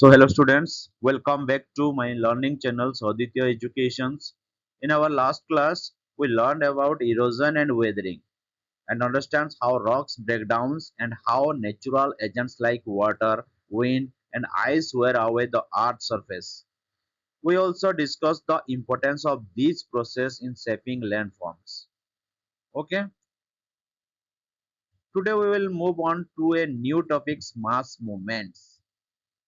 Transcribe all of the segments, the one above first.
So hello students, welcome back to my learning channel Sauditya Educations. In our last class, we learned about erosion and weathering and understands how rocks break down and how natural agents like water, wind and ice wear away the earth's surface. We also discussed the importance of these processes in shaping landforms. Okay, today we will move on to a new topic, mass movements,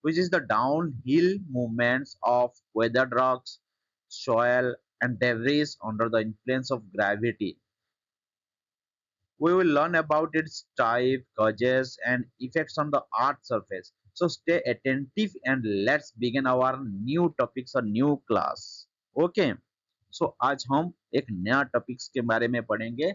which is the downhill movements of weathered rocks, soil, and debris under the influence of gravity. We will learn about its type, causes, and effects on the earth's surface. So stay attentive and let's begin our new topics or new class. Okay. So आज हम एक नया topics के बारे में पढ़ेंगे.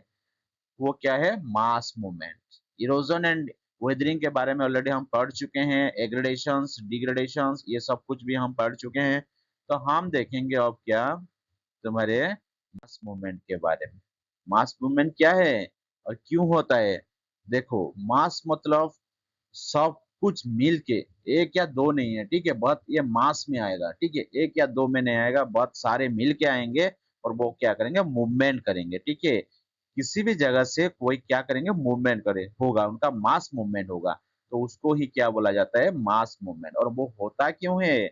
वो क्या है? Mass movement. Erosion and weathering के बारे में ऑलरेडी हम पढ़ चुके हैं. एग्रेडेशंस, डिग्रेडेशंस, ये सब कुछ भी हम पढ़ चुके हैं. तो हम देखेंगे अब क्या तुम्हारे मास मूवमेंट के बारे में. मास मूवमेंट क्या है और क्यों होता है? देखो, मास मतलब सब कुछ मिल के, एक या दो नहीं है, ठीक है. बहुत ये मास में आएगा, ठीक है. एक या दो में नहीं आएगा, बहुत सारे मिल के आएंगे और वो क्या करेंगे? मूवमेंट करेंगे, ठीक है. किसी भी जगह से कोई क्या करेंगे? मूवमेंट करे होगा, उनका मास मूवमेंट होगा. तो उसको ही क्या बोला जाता है? Mass movement. और वो होता क्यों है?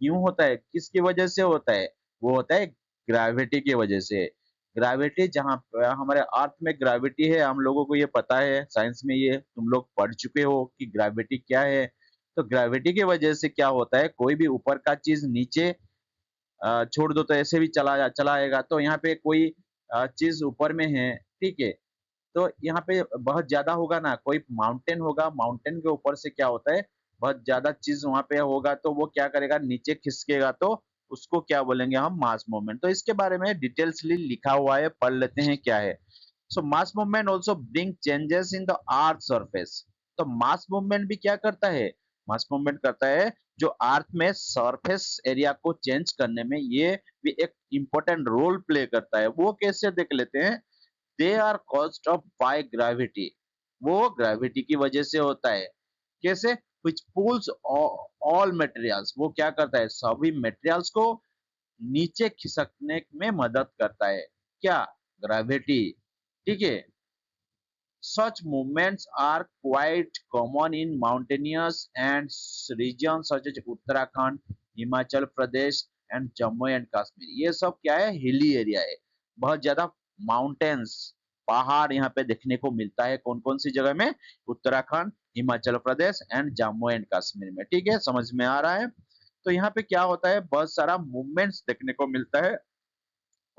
क्यों होता है? किसकी वजह से होता है? वो होता है ग्रेविटी की वजह से. ग्रेविटी, जहाँ हमारे अर्थ में ग्रेविटी है, हम लोगों को ये पता है, साइंस में ये तुम लोग पढ़ चुके हो कि ग्रेविटी क्या है. तो ग्रेविटी की वजह से क्या होता है? कोई भी ऊपर का चीज नीचे छोड़ दो तो ऐसे भी चला आएगा. तो यहाँ पे कोई चीज ऊपर में है, ठीक है. तो यहाँ पे बहुत ज्यादा होगा ना, कोई माउंटेन होगा, माउंटेन के ऊपर से क्या होता है? बहुत ज्यादा चीज वहां पे होगा तो वो क्या करेगा? नीचे खिसकेगा. तो उसको क्या बोलेंगे हम? Mass movement. तो इसके बारे में डिटेल्सली लिखा हुआ है, पढ़ लेते हैं क्या है. So mass movement also bring changes in the earth surface. तो मास मूवमेंट भी क्या करता है? मास मूवमेंट करता है जो अर्थ में सरफेस एरिया को चेंज करने में ये भी एक इम्पोर्टेंट रोल प्ले करता है. वो कैसे? देख लेते हैं. They are caused of by gravity. वो ग्रेविटी की वजह से होता है. कैसे? Which pulls all materials. वो क्या करता है? सभी मटेरियल्स को नीचे खिसकने में मदद करता है. क्या? ग्रेविटी, ठीक है. Such movements are quite common in mountainous and regions such as Uttarakhand, Himachal Pradesh and Jammu and Kashmir. ये सब क्या है? हिली एरिया है. बहुत ज्यादा माउंटेन्स, पहाड़ यहाँ पे देखने को मिलता है. कौन कौन सी जगह में? उत्तराखंड, हिमाचल प्रदेश एंड जम्मू एंड कश्मीर में. ठीक है, समझ में आ रहा है. तो यहाँ पे क्या होता है? बहुत सारा मूवमेंट्स देखने को मिलता है.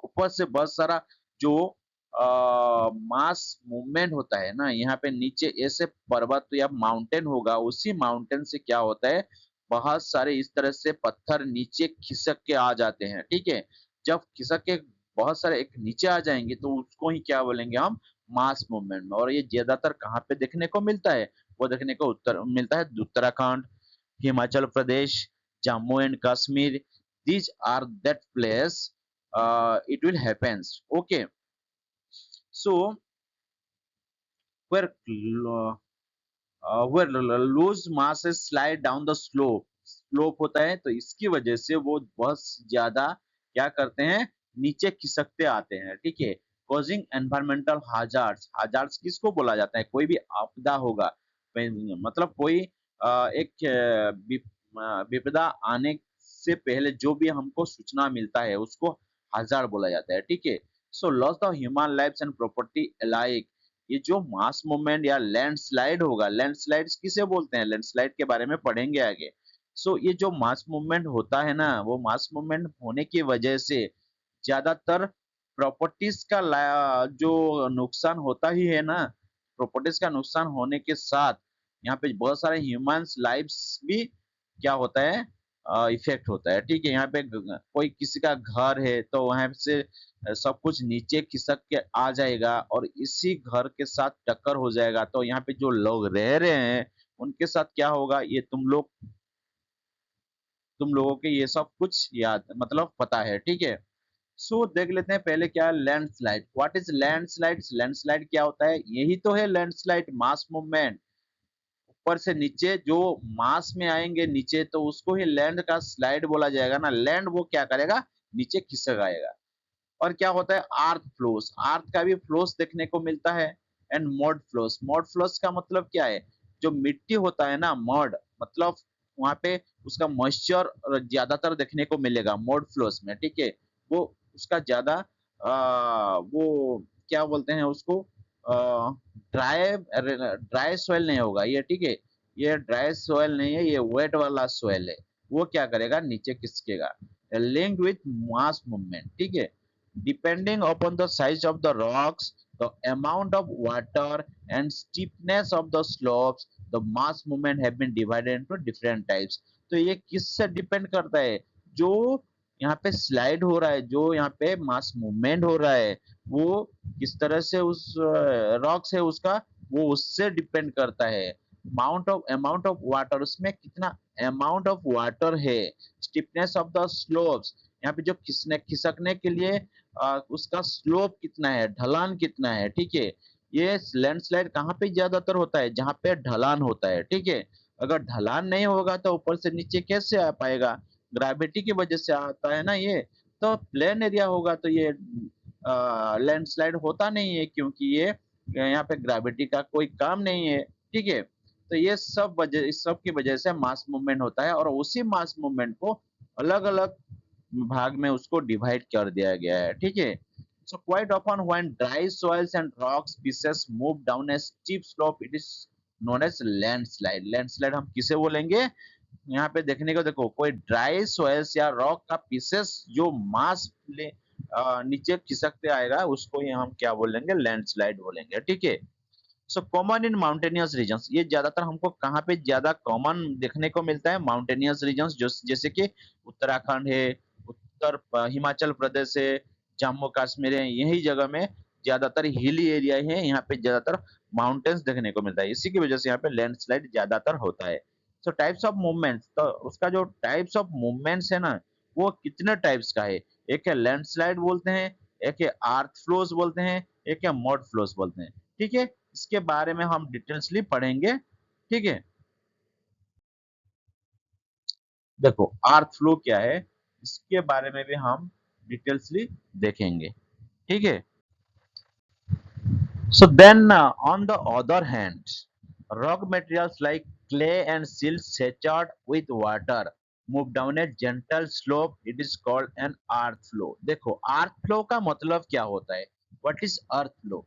ऊपर से बहुत सारा जो मास मूवमेंट होता है ना, यहाँ पे नीचे ऐसे पर्वत या माउंटेन होगा, उसी माउंटेन से क्या होता है? बहुत सारे इस तरह से पत्थर नीचे खिसक के आ जाते हैं, ठीक है. जब खिसक के बहुत सारे एक नीचे आ जाएंगे तो उसको ही क्या बोलेंगे हम? मास मूवमेंट में. और ये ज्यादातर कहाँ पे देखने को मिलता है? वो देखने को उत्तर मिलता है Uttarakhand, Himachal Pradesh, Jammu and Kashmir. These are that place it will happens. Okay. So where loose masses slide down the slope होता है, तो इसकी वजह से वो बहुत ज्यादा क्या करते हैं? नीचे खिसकते आते हैं, ठीक है. कॉजिंग एनवायरमेंटल हाजार्ड्स किसको बोला जाता है? कोई भी आपदा होगा, मतलब कोई एक विपदा आने से पहले जो भी हमको सूचना मिलता है उसको हाजार्ड बोला जाता है, ठीक है. So loss of human lives and property alike. ये जो मास मूवमेंट या लैंडस्लाइड होगा, लैंडस्लाइड किसे बोलते हैं? लैंडस्लाइड के बारे में पढ़ेंगे आगे. सो ये जो मास मूवमेंट होता है ना, वो मास मूवमेंट होने की वजह से ज्यादातर प्रॉपर्टीज का जो नुकसान होता ही है ना, प्रॉपर्टीज का नुकसान होने के साथ यहाँ पे बहुत सारे ह्यूमंस लाइव्स भी क्या होता है? इफेक्ट होता है, ठीक है. यहाँ पे कोई किसी का घर है तो वहां से सब कुछ नीचे खिसक के आ जाएगा और इसी घर के साथ टक्कर हो जाएगा. तो यहाँ पे जो लोग रह रहे हैं उनके साथ क्या होगा? ये तुम लोगों के ये सब कुछ याद मतलब पता है, ठीक है. सो देख लेते हैं पहले क्या है landslide. What is landslide? Landslide क्या होता है? यही तो है लैंडस्लाइड, मास मूवमेंट. ऊपर से नीचे जो मास में आएंगे नीचे, तो उसको ही लैंड का स्लाइड बोला जाएगा ना। लैंड वो क्या करेगा, नीचे खिसक आएगा। और क्या होता है, आर्थ फ्लोस, आर्थ का भी फ्लोस देखने को मिलता है। And mud flows, mud flows का मतलब क्या है, जो मिट्टी होता है ना, मड मतलब वहां पे उसका मॉइस्चर ज्यादातर देखने को मिलेगा मड फ्लोस में, ठीक है। वो उसका ज्यादा वो क्या बोलते हैं उसको, ड्राई ड्राई सॉइल नहीं होगा ये, ठीक है। ये ड्राई सॉइल नहीं है, ये वेट वाला सॉइल है। वो क्या करेगा, नीचे खिसकेगा। लिंक्ड विथ मास मूवमेंट, ठीक है। Depending upon the size of the rocks, the amount of water and steepness of the slopes, the mass movement have been divided into different types. तो ये किससे डिपेंड करता है, जो यहाँ पे स्लाइड हो रहा है, जो यहाँ पे मास मूवमेंट हो रहा है, वो किस तरह से उस रॉक से उसका, वो उससे डिपेंड करता है। अमाउंट ऑफ वाटर, उसमें कितना अमाउंट ऑफ वाटर है। स्टिफनेस ऑफ द स्लोप्स, यहाँ पे जो खिसकने के लिए उसका स्लोप कितना है, ढलान कितना है, ठीक है। ये लैंडस्लाइड कहाँ पे ज्यादातर होता है, जहाँ पे ढलान होता है, ठीक है। अगर ढलान नहीं होगा तो ऊपर से नीचे कैसे आ पाएगा, ग्रेविटी की वजह से आता है ना ये। तो प्लेन एरिया होगा तो ये लैंडस्लाइड होता नहीं है, क्योंकि ये यहाँ पे ग्रेविटी का कोई काम नहीं है, ठीक है। तो ये सब वजह, इस सब की वजह से मास मूवमेंट होता है, और उसी मास मूवमेंट को अलग अलग भाग में उसको डिवाइड कर दिया गया है, ठीक है। So quite often when dry soils and rocks pieces move down a steep slope, it is known as landslide. Landslide हम किसे बोलेंगे, यहाँ पे देखने को देखो, कोई ड्राई सॉइल्स या रॉक का पीसेस जो मास नीचे खिसकते आएगा, उसको ये हम क्या बोलेंगे, लैंडस्लाइड बोलेंगे, ठीक है। So common in mountainous regions, ये ज्यादातर हमको कहाँ पे ज्यादा कॉमन देखने को मिलता है, माउंटेनियस रीजन्स, जो जैसे कि उत्तराखंड है, उत्तर हिमाचल प्रदेश है, जम्मू कश्मीर है, यही जगह में ज्यादातर हिली एरिया है, यहाँ पे ज्यादातर माउंटेन्स देखने को मिलता है, इसी की वजह से यहाँ पे लैंडस्लाइड ज्यादातर होता है। सो टाइप्स ऑफ मूवमेंट्स, तो उसका जो टाइप्स ऑफ मूवमेंट्स है ना, वो कितने टाइप्स का है। एक है लैंडस्लाइड बोलते हैं, एक है आर्थ फ्लोज बोलते हैं, एक है मड फ्लोज बोलते हैं, ठीक है। इसके बारे में हम डिटेल्सली पढ़ेंगे, ठीक है। देखो आर्थ फ्लो क्या है, इसके बारे में भी हम डिटेल्सली देखेंगे, ठीक है। So then, on the other hand, rock materials like clay and silt saturated with water move down a gentle slope. It is called an earth flow. देखो earth flow का मतलब क्या होता है? What is earth flow?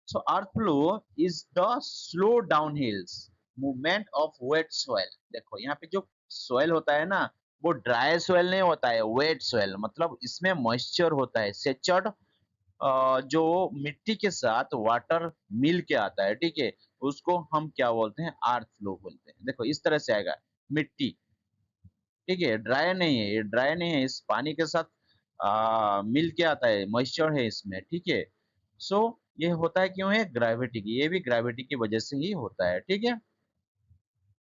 So earth flow is the slow downhills movement of wet soil. देखो यहाँ पे जो soil होता है ना, वो ड्राई soil नहीं होता है, wet soil मतलब इसमें moisture होता है, saturated जो मिट्टी के साथ वाटर मिल के आता है, ठीक है। उसको हम क्या बोलते हैं, अर्थ फ्लो बोलते हैं। देखो इस तरह से आएगा, मिट्टी, ठीक है, ड्राई नहीं है, ये ड्राई नहीं है, इस पानी के साथ मिल के आता है, मॉइस्चर है इसमें, ठीक है। सो ये होता है क्यों है, ग्रेविटी की, ये भी ग्रेविटी की वजह से ही होता है, ठीक है।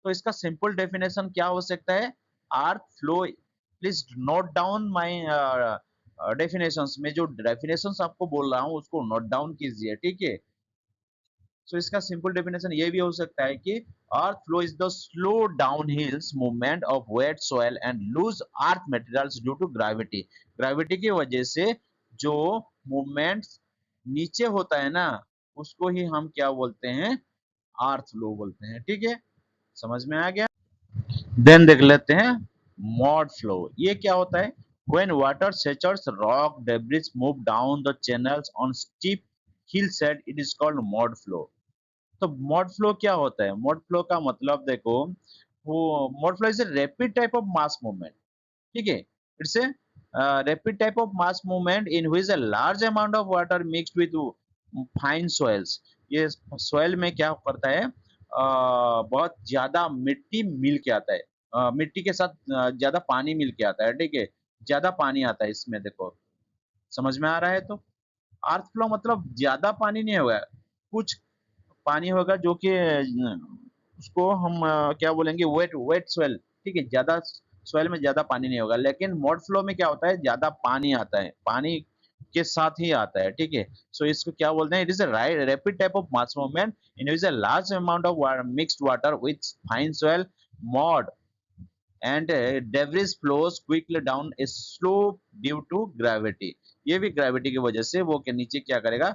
तो इसका सिंपल डेफिनेशन क्या हो सकता है, earth flow, please note down my definitions में, जो डेफिनेशंस आपको बोल रहा हूँ उसको नोट डाउन कीजिए, ठीक है। सो इसका सिंपल डेफिनेशन ये भी हो सकता है कि earth flow is the slow down hills movement of wet soil and loose earth materials due to gravity. Gravity की वजह से जो मूवमेंट नीचे होता है ना, उसको ही हम क्या बोलते हैं, अर्थ फ्लो बोलते हैं, ठीक है। समझ में आ गया। देन देख लेते हैं मॉड फ्लो, ये क्या होता है, when water saturates rock debris move down the channels on steep hillside, it is called mud flow। तो मॉड फ्लो क्या होता है, मॉड फ्लो का मतलब देखो, वो mod flow is a rapid type of mass movement, ठीक है। It's a rapid type of mass movement in which a large amount of water mixed with fine soils। ये सॉइल में क्या करता है, बहुत ज्यादा मिट्टी मिल के आता है, मिट्टी के साथ ज्यादा पानी मिल के आता है, ठीक है। ज्यादा पानी आता है इसमें, देखो समझ में आ रहा है। तो अर्थ फ्लो मतलब ज्यादा पानी नहीं होगा, कुछ पानी होगा जो कि उसको हम क्या बोलेंगे, वेट वेट सोइल, ठीक है। ज्यादा सोइल में ज्यादा पानी नहीं होगा, लेकिन मॉड फ्लो में क्या होता है, ज्यादा पानी आता है, पानी के साथ ही आता है, ठीक है। सो इसको क्या बोलते हैं, it is a rapid type of mass movement in which a large amount of mixed water with fine soil mud and debris flows quickly down a slope due to gravity. ये भी ग्रेविटी की वजह से वो के नीचे क्या करेगा,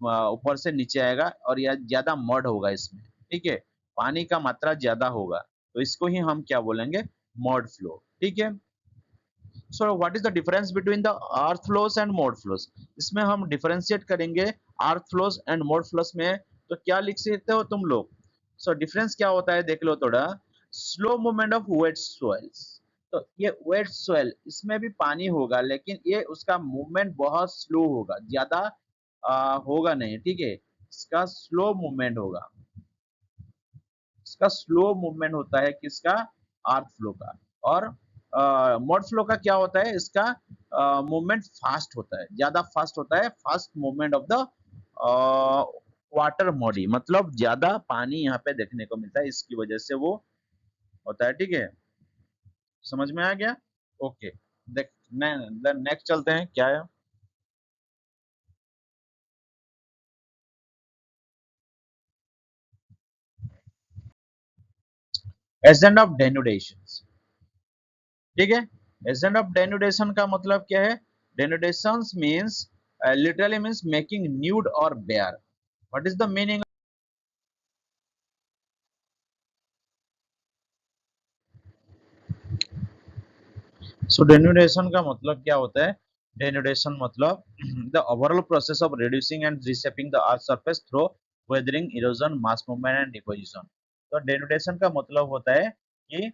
ऊपर से नीचे आएगा और यह ज्यादा मड होगा इसमें, ठीक है, पानी का मात्रा ज्यादा होगा, तो इसको ही हम क्या बोलेंगे, मड फ्लो, ठीक है। So what is the difference between the earth flows and mode flows, इसमें हम डिफरेंशिएट करेंगे अर्थ फ्लोस एंड मोड फ्लोस में, तो क्या लिख सकते हो तुम लोग। सो डिफरेंस क्या होता है देख लो थोड़ा, slow movement of wet soils, तो ये वेट सॉइल इसमें भी पानी होगा लेकिन ये उसका मूवमेंट बहुत स्लो होगा, ज्यादा होगा नहीं, ठीक है, इसका स्लो मूवमेंट होगा, इसका स्लो मूवमेंट होता है किसका, अर्थ फ्लो का। और मोड फ्लो का क्या होता है, इसका मूवमेंट फास्ट होता है, ज्यादा फास्ट होता है, fast movement of the water body, मतलब ज्यादा पानी यहाँ पे देखने को मिलता है, इसकी वजह से वो होता है, ठीक है। समझ में आ गया, ओके। देख नेक्स्ट चलते हैं, क्या है, एजेंट ऑफ डेनुडेशन, ठीक है। एजेंट ऑफ डेनुडेशन का मतलब क्या है, denudation means literally means making nude और bare, what is the meaning. So denudation का मतलब क्या होता है, डेनुडेशन मतलब the overall process of reducing and reshaping the earth surface through weathering, erosion, mass movement and deposition. तो denudation का मतलब होता है कि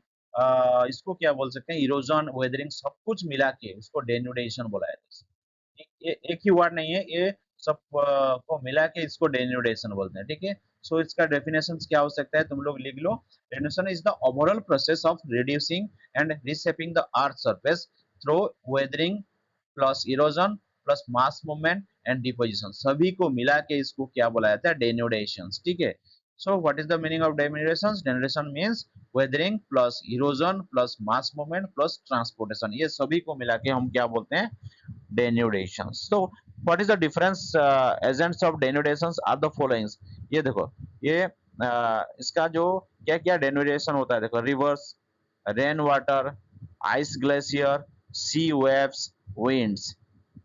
इसको क्या बोल सकते हैं, इरोजन, वेदरिंग सब कुछ मिला के इसको डेनुडेशन बोला जाता है। एक ही वर्ड नहीं है ये, सब को मिला के इसको डेन्यूडेशन बोलते हैं, ठीक है। सो इसका डेफिनेशन क्या हो सकता है, तुम लोग लिख लो, denudation is the overall process of reducing and reshaping the earth surface through weathering plus erosion plus mass movement and deposition, सभी को मिला के इसको क्या बोला जाता है, डेन्यूडेशन, ठीक है। So what is the meaning of denudation, denudation means weathering plus erosion plus mass movement plus transportation, ये सभी को मिला के हम क्या बोलते हैं, denudation। So what is the difference, agents of denudations are the following। ये देखो, ये इसका जो क्या क्या denudation होता है, देखो, rivers, rain water, ice glacier, sea waves, winds,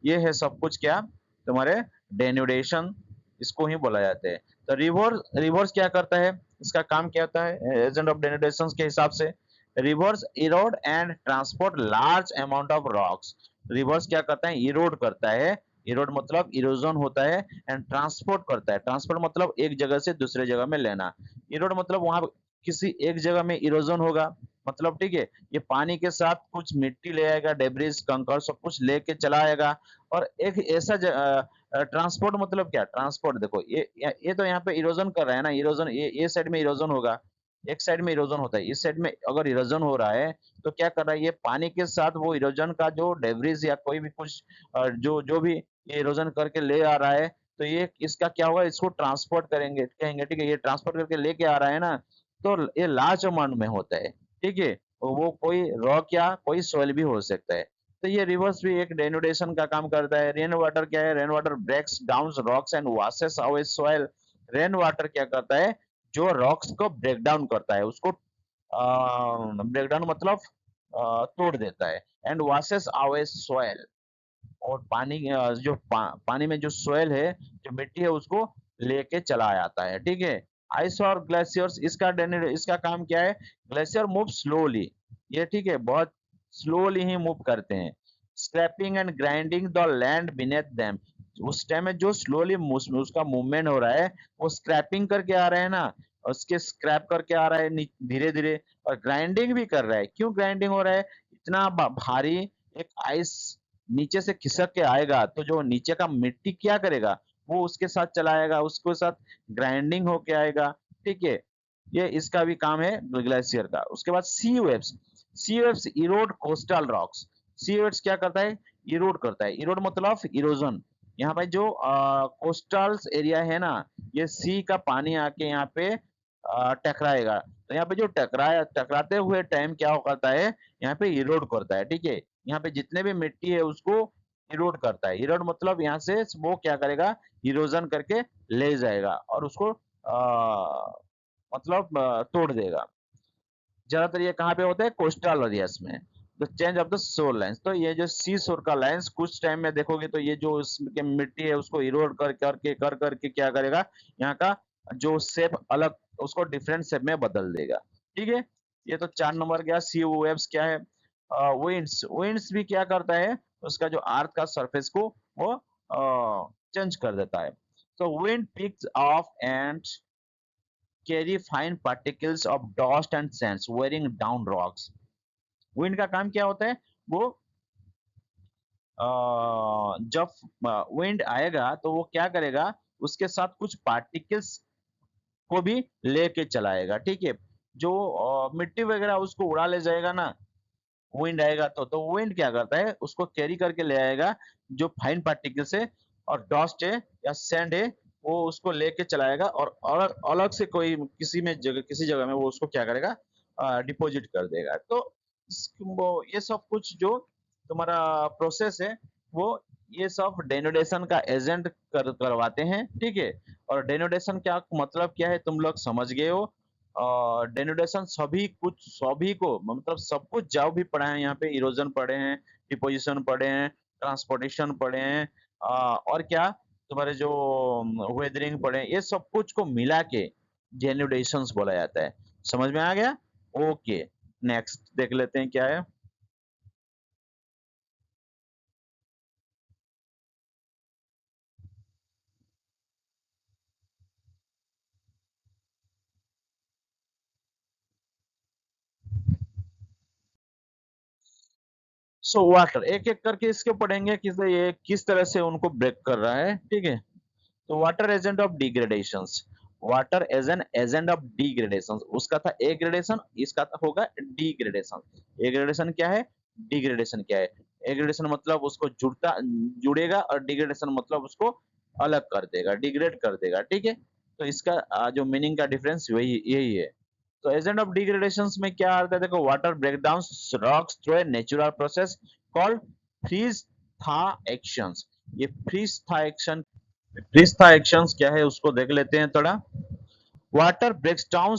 ये है सब कुछ क्या, तुम्हारे डेन्यूडेशन, इसको ही बोला जाता है। तो रिवर्स, रिवर्स क्या करता है, इसका काम क्या होता है एजेंट ऑफ डेन्यूडेशन के हिसाब से, reverse Erode and transport large amount of rocks, reverse क्या करता है, इरोड करता है, इरोड मतलब इरोजन होता है, एंड ट्रांसपोर्ट करता है, ट्रांसपोर्ट मतलब एक जगह से दूसरे जगह में लेना, इरोड मतलब वहां किसी एक जगह में इरोजन होगा, मतलब ठीक है, ये पानी के साथ कुछ मिट्टी ले आएगा, डेब्रिस, कंकड़ सब कुछ लेके चला आएगा, और एक ऐसा ट्रांसपोर्ट मतलब क्या, ट्रांसपोर्ट देखो, ये तो यहाँ पे इरोजन कर रहा है ना, इरोजन, ये साइड में इरोजन होगा, एक साइड में इरोजन होता है, इस साइड में अगर इरोजन हो रहा है तो क्या कर रहा है, ये पानी के साथ वो इरोजन का जो डेब्रिस या कोई भी कुछ जो जो भी ये इरोजन करके ले आ रहा है, तो ये इसका क्या होगा, इसको ट्रांसपोर्ट करेंगे, कहेंगे, ठीक है, ये ट्रांसपोर्ट करके लेके आ रहा है ना, तो ये लार्ज अमाउंट में होता है, ठीक है, वो कोई रॉक या कोई सोइल भी हो सकता है। तो ये रिवर्स भी एक डेनुडेशन का काम करता है। रेन वाटर क्या है, rain water breaks down rocks and washes away soil, rain water क्या करता है, जो रॉक्स को ब्रेक डाउन करता है, उसको ब्रेक डाउन मतलब तोड़ देता है, एंड वॉशेस अवे सॉइल, और पानी जो पानी में जो सोयल है, जो मिट्टी है, उसको लेके चला जाता है, ठीक है। आइस और ग्लेशियर्स, इसका काम क्या है, ग्लेशियर मूव स्लोली, ये ठीक है, बहुत स्लोली ही मूव करते हैं, scraping and grinding the land beneath them, उस टाइम में जो स्लोली उसका मूवमेंट हो रहा है, वो स्क्रैपिंग करके आ रहा है ना, उसके स्क्रैप करके आ रहा है धीरे धीरे, और ग्राइंडिंग भी कर रहा है, क्यों ग्राइंडिंग हो रहा है, इतना भारी एक आइस नीचे से खिसक के आएगा, तो जो नीचे का मिट्टी क्या करेगा, वो उसके साथ चलाएगा, उसके साथ ग्राइंडिंग होके आएगा, ठीक है। ये इसका भी काम है ग्लेशियर का। उसके बाद सी waves, sea waves Erode coastal rocks, सी वेव्स क्या करता है, इरोड करता है, इरोड मतलब इरोजन, यहाँ पे जो कोस्टल एरिया है ना, ये सी का पानी आके यहाँ पे टकराएगा, तो यहाँ पे जो टकराते हुए टाइम क्या करता है, यहाँ पे इरोड करता है, ठीक है, यहाँ पे जितने भी मिट्टी है उसको इरोड करता है। इरोड मतलब यहाँ से वो क्या करेगा, इरोजन करके ले जाएगा और उसको मतलब तोड़ देगा। ज्यादातर ये कहाँ पे होता है, कोस्टल एरियाज में। The change of the shore lines, तो ये जो सी शोर का लाइंस कुछ टाइम में देखोगे तो ये जो उसके मिट्टी है उसको इरोड कर करके क्या करेगा, यहाँ का जो शेप अलग, उसको डिफरेंट शेप में बदल देगा। ठीक है, ये तो 4 नंबर गया। सी वेव्स क्या है, विंड्स। विंड्स भी क्या करता है, उसका जो अर्थ का सरफेस को वो चेंज कर देता है। तो wind picks off and carry fine particles of dust and sands wearing down rocks। Wind का काम क्या होता है, वो जब विंड आएगा तो वो क्या करेगा, उसके साथ कुछ पार्टिकल्स को भी लेके चलाएगा। ठीक है, जो मिट्टी वगैरह उसको उड़ा ले जाएगा ना, विंड आएगा तो विंड क्या करता है, उसको कैरी करके ले आएगा, जो फाइन पार्टिकल्स है और डस्ट है या सैंड है, वो उसको लेके चलाएगा और अलग अलग से कोई किसी जगह में वो उसको क्या करेगा, डिपॉजिट कर देगा। तो वो ये सब कुछ जो तुम्हारा प्रोसेस है, वो ये सब डेनोडेशन का एजेंट करवाते हैं। ठीक है, और डेनोडेशन क्या मतलब क्या है तुम लोग समझ गए हो। डेनोडेशन सभी को मतलब सब कुछ जाओ भी पढ़ा है यहाँ पे, इरोजन पढ़े हैं, डिपोजिशन पढ़े हैं, ट्रांसपोर्टेशन पढ़े हैं, और क्या तुम्हारे जो वेदरिंग पढ़े हैं, ये सब कुछ को मिला के डेनोडेशंस बोला जाता है। समझ में आ गया? ओके, नेक्स्ट देख लेते हैं क्या है। सो वाटर, एक एक करके इसके पढ़ेंगे ये किस तरह से उनको ब्रेक कर रहा है। ठीक है, तो water agent of degradation, water as an agent of degradation, उसका था ए ग्रेडेशन, इसका होगा डिग्रेडेशन। ए ग्रेडेशन क्या है, डिग्रेडेशन क्या है। ए ग्रेडेशन मतलब उसको जुड़ेगा और डिग्रेडेशन मतलब उसको अलग कर देगा, डिग्रेड कर देगा। ठीक है, तो इसका जो मीनिंग का डिफरेंस वही यही है। तो एजेंट ऑफ डिग्रेडेशन में क्या आता है, देखो, water break down rocks through a natural process called freeze thaw actions. ये freeze thaw action, freeze actions क्या है उसको देख लेते हैं थोड़ा। Water breaks down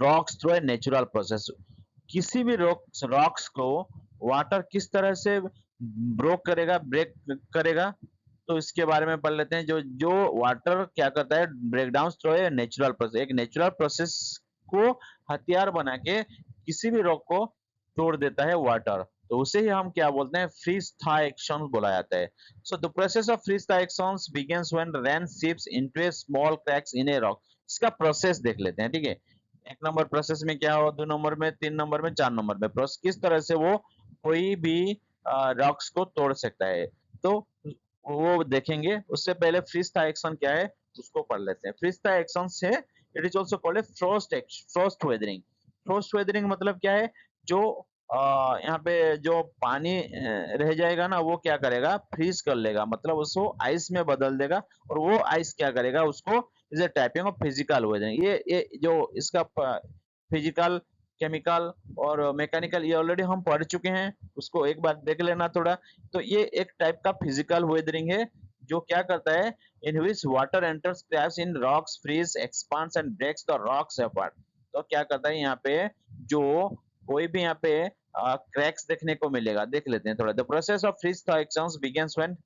rocks through a natural process, किसी भी रॉक्स को वाटर किस तरह से ब्रेक करेगा, तो इसके बारे में पढ़ लेते हैं। जो जो वाटर क्या करता है, break down through a natural process, एक नेचुरल प्रोसेस को हथियार बना के किसी भी रॉक को तोड़ देता है वाटर, तो उसे ही हम क्या बोलते हैं, फ्रीज था एक्शन बोला जाता है। So the process of freeze thaw actions begins when rain seeps into a small cracks in a rock. इसका प्रोसेस देख लेते हैं। ठीक है, 1 नंबर प्रोसेस में क्या हो, 2 नंबर में, 3 नंबर में, 4 नंबर में प्रोसेस किस तरह से वो कोई भी रॉक्स को तोड़ सकता है, तो वो देखेंगे। उससे पहले फ्रीज था एक्शन क्या है उसको पढ़ लेते हैं। फ्रीज था एक्शन से it is also called a frost weathering. Frost weathering मतलब क्या है, जो यहाँ पे जो पानी रह जाएगा ना, वो क्या करेगा, फ्रीज कर लेगा, मतलब उसको आइस में बदल देगा, और वो आइस क्या करेगा, उसको is a typing of physical weathering. ये जो इसका फिजिकल, केमिकल और मैकेनिकल, ये ऑलरेडी हम पढ़ चुके हैं, उसको एक बार देख लेना थोड़ा। तो ये एक टाइप का फिजिकल वेदरिंग है, जो क्या करता है, in which water enters cracks in rocks, freeze, expands and breaks the rocks apart. तो क्या करता है यहाँ पे, जो कोई भी यहाँ पे क्रैक्स देखने को मिलेगा, देख लेते हैं थोड़ा। The process of freeze thaw actions begins when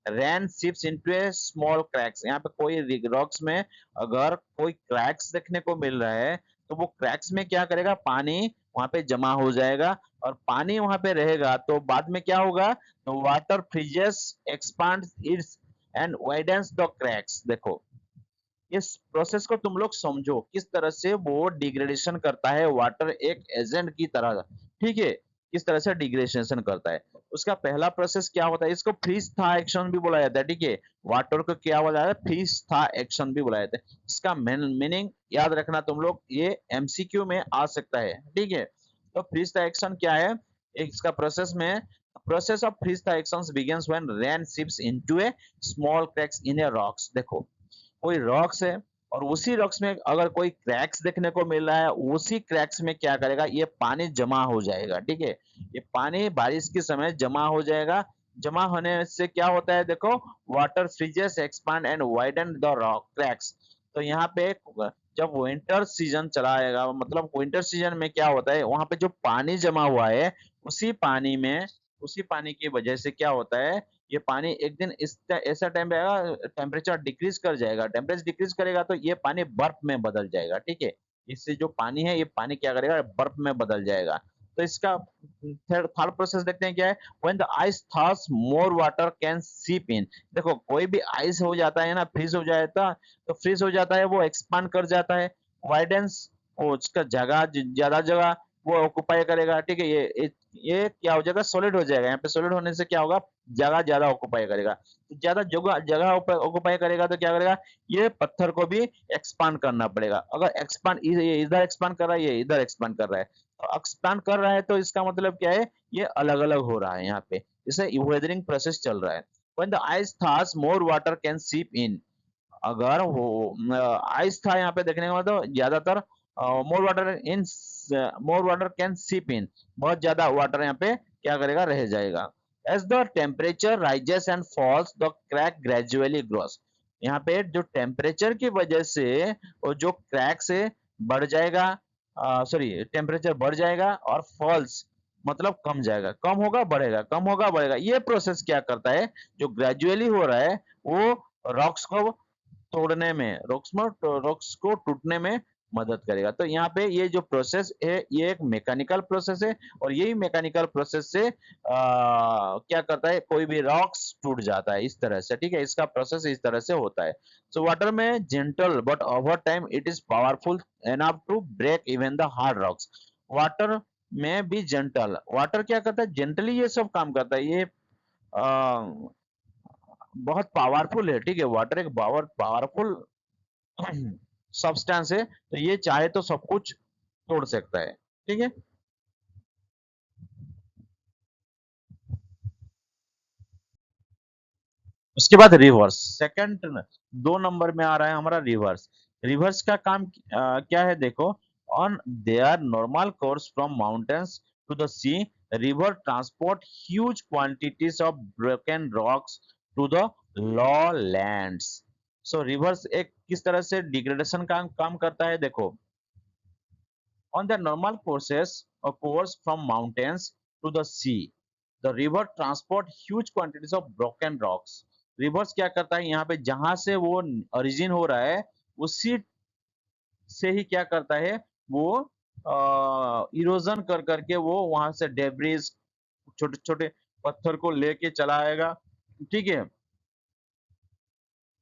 rain seeps into a small cracks. यहाँ पे कोई रॉक्स में अगर कोई क्रैक्स देखने को मिल रहा है, तो वो क्रैक्स में क्या करेगा, पानी वहां पे जमा हो जाएगा, और पानी वहां पे रहेगा तो बाद में क्या होगा, तो water freezes, expand its and widens the cracks. देखो, इस प्रोसेस को तुम लोग समझो किस तरह से वो डिग्रेडेशन करता है, वाटर एक एजेंट की तरह। ठीक है, किस तरह से डिग्रेडेशन करता है। उसका पहला प्रोसेस क्या होता है, इसको फ्रीज था एक्शन भी बोला जाता है। ठीक है, वाटर को क्या बोला जाता है, फ्रीज था एक्शन भी बोला जाता है। इसका मीनिंग याद रखना तुम लोग, ये एमसीक्यू में आ सकता है। ठीक है, तो फ्रीज था एक्शन क्या है, इसका प्रोसेस में, process of freeze thaw action begins when rain seeps into a small cracks in a rocks. देखो, कोई रॉक्स है और उसी रॉक्स में अगर कोई क्रैक्स देखने को मिल रहा है, उसी क्रैक्स में क्या करेगा, ये पानी जमा हो जाएगा। ठीक है, ये पानी बारिश के समय जमा हो जाएगा, जमा होने से क्या होता है देखो, water freezes expand and widen the rock cracks. तो यहाँ पे जब विंटर सीजन चला आएगा, मतलब विंटर सीजन में क्या होता है, वहां पे जो पानी जमा हुआ है उसी पानी में, उसी पानी की वजह से क्या होता है, ये पानी एक दिन इस ऐसा टाइम पे आएगा, टेम्परेचर डिक्रीज कर जाएगा, टेम्परेचर डिक्रीज करेगा तो ये पानी बर्फ में बदल जाएगा, ठीक है। इससे जो पानी है ये पानी क्या करेगा, बर्फ में बदल जाएगा। तो इसका थर्ड थर्ड प्रोसेस देखते हैं क्या है, when the ice thaws more water can सीप इन। देखो कोई भी आइस हो जाता है ना, फ्रीज हो जाता, तो फ्रीज हो जाता है, वो एक्सपांड कर जाता है, वाइडेंस, उसका जगह ज्यादा जगह वो ऑक्युपाई करेगा, ठीक है। ये क्या हो जाएगा, सॉलिड हो जाएगा। यहाँ पे सॉलिड होने से क्या होगा, जगह ज्यादा ऑक्युपाई करेगा, तो ज्यादा जगह जगह ऑक्युपाई करेगा तो क्या करेगा, ये पत्थर को भी एक्सपांड करना पड़ेगा। अगर एक्सपांड, ये इधर एक्सपांड कर रहा है, ये इधर एक्सपांड कर रहा है, तो एक्सपांड कर रहा है तो इसका मतलब क्या है, ये अलग अलग हो रहा है यहाँ पे, इसे वेदरिंग प्रोसेस चल रहा है। when the ice thaws more water can seep in। अगर वो आइस था यहाँ पे देखने का मतलब ज्यादातर, more water in, more water can सीप इन, बहुत ज्यादा वाटर यहाँ पे क्या करेगा, रह जाएगा। As the temperature rises and falls the crack gradually grows. यहाँ पे जो टेम्परेचर की वजह से वो जो क्रैक से बढ़ जाएगा, सॉरी टेम्परेचर बढ़ जाएगा, और फॉल्स मतलब कम जाएगा, कम होगा बढ़ेगा, कम होगा बढ़ेगा। ये प्रोसेस क्या करता है, जो ग्रेजुअली हो रहा है वो रॉक्स को तोड़ने में, रॉक्स को टूटने में मदद करेगा। तो यहाँ पे ये जो प्रोसेस है ये एक मैकेनिकल प्रोसेस है, और यही मैकेनिकल प्रोसेस से क्या करता है, कोई भी रॉक्स टूट जाता है इस तरह से, ठीक है। इसका प्रोसेस इस तरह से होता है। सो वाटर में gentle but over time it is powerful enough to break even the hard rocks. Water में भी जेंटल, वाटर क्या करता है, जेंटली ये सब काम करता है, ये बहुत पावरफुल है, ठीक है। वाटर एक पावरफुल सब्सटेंस है, तो ये चाहे तो सब कुछ तोड़ सकता है, ठीक है। उसके बाद रिवर्स, सेकंड, 2 नंबर में आ रहा है हमारा रिवर्स। रिवर्स का काम क्या है देखो, on their normal course from mountains to the sea, river transport huge quantities of broken rocks to the low lands. So rivers एक किस तरह से डिग्रेडेशन का काम करता है देखो, on the normal courses or course from mountains to the sea, the river transport huge quantities of broken rocks। Reverse क्या करता है, यहाँ पे जहां से वो ओरिजिन हो रहा है उसी से ही क्या करता है, वो इरोजन कर करके वो वहां से डेब्रिज, छोटे छोटे पत्थर को लेके चला आएगा, ठीक है।